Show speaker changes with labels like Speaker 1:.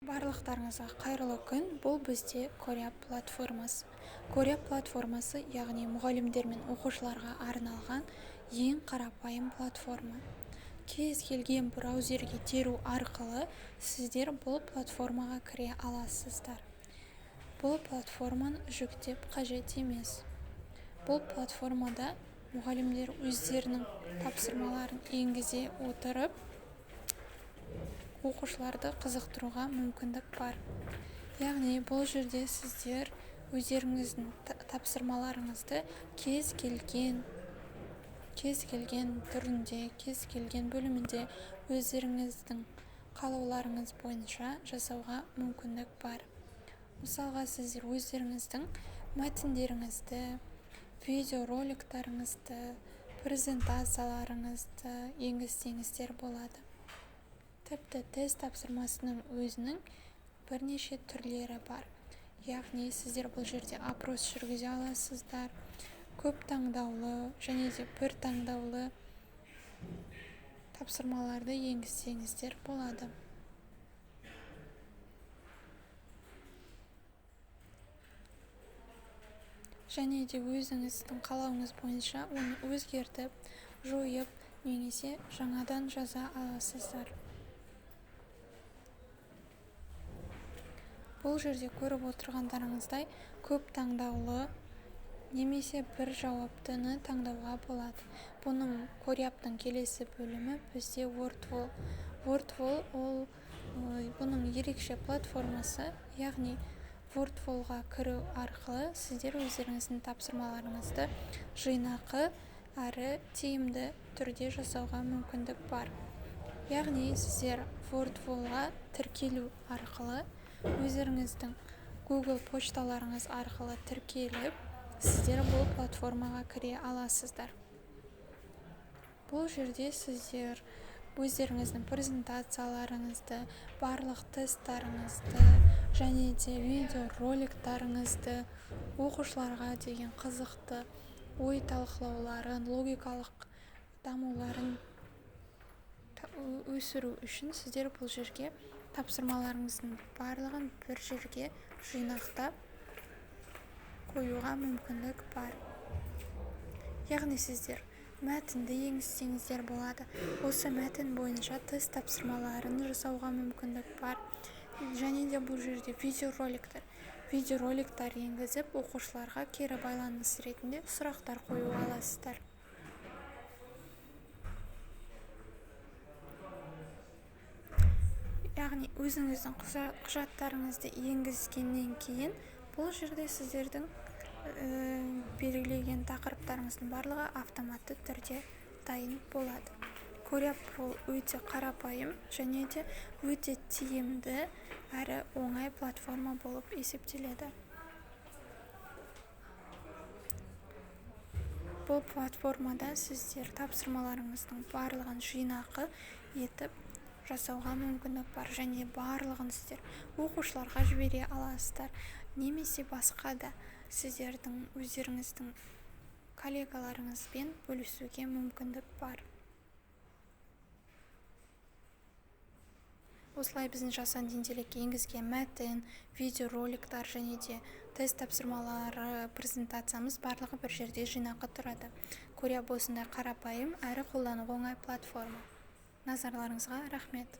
Speaker 1: Барлықтарыңызға қайырлы күн. Бұл бізде Коря платформасы. Коря платформасы, яғни мұғалімдер мен оқушыларға арналған ең қарапайым платформа. Кез келген браузерге теру арқылы сіздер бұл платформаға кіре аласыздар. Бұл платформаны жүктеп қажет емес. Бұл платформада мұғалімдер өздерінің тапсырмаларын енгізе отырып, оқушыларды қызықтыруға мүмкіндік бар. Яғни бұл жерде сіздер өздеріңіздің тапсырмаларыңызды кез келген түрінде, кез келген бөлімінде өздеріңіздің қалауларыңыз бойынша жасауға мүмкіндік бар. Мысалға, сіздер өздеріңіздің мәтіндеріңізді, видеороликтарыңызды, презентацияларыңызды енгізсеңіздер болады. Тіпті тест тапсырмасының өзінің бірнеше түрлері бар. Яғни сіздер бұл жерде опрос жүргізе аласыздар. Көп таңдаулы және де бір таңдаулы тапсырмаларды енгізсеңіздер болады. Және де өзіңіздің қалауыңыз бойынша оны өзгертіп, жойып, немесе жаңадан жаза аласыздар. Бұл жерде көріп отырғандарыңыздай көп таңдаулы немесе бір жауаптыны таңдауға болады. Бұның Коряптың келесі бөлімі бізде WordWall. WordWall ол бұның ерекше платформасы, яғни WordWallға кіру арқылы сіздер өздеріңіздің тапсырмаларыңызды жинақы әрі тиімді түрде жасауға мүмкіндік бар. Яғни сіздер WordWallға тіркелу арқылы өздеріңіздің Google почталарыңыз арқылы тіркеліп, сіздер бұл платформаға кіре аласыздар. Бұл жерде сіздер өздеріңіздің презентацияларыңызды, барлық тесттарыңызды және де видеороликтарыңызды, оқушыларға деген қызықты ой талқылауларын, логикалық дамуларын өсіру үшін сіздер бұл жерге тапсырмаларыңыздың барлығын бір жерге жинақтап қоюға мүмкіндік бар. Яғни сіздер мәтінді енгізсеңіздер болады. Осы мәтін бойынша тест тапсырмаларын жасауға мүмкіндік бар. Және де бұл жерде видеороликтар енгізіп, оқушыларға кері байланыс ретінде сұрақтар қою аласыздар. Яғни өзіңіздің құжаттарыңызды енгізгеннен кейін бұл жерде сіздердің белгілеген тақырыптарыңыздың барлығы автоматты түрде дайын болады. Коряпл өте қарапайым және де өте тиімді әрі оңай платформа болып есептеледі. Бұл платформада сіздер тапсырмаларыңыздың барлығын жинақы етіп жасауға мүмкіндік бар және барлығын сіздер оқушыларға жібере аласыздар. Немесе басқа да сіздердің өздеріңіздің коллегаларыңызбен бөлісуге мүмкіндік бар. Осылай біздің жасанды интеллектке енгізген мәтін, видеороликтар және де тест тапсырмалары, презентациямыз барлығы бір жерде жинақы тұрады. Коря осындай қарапайым әрі қолдануға оңай платформа. Назарларыңызға рахмет.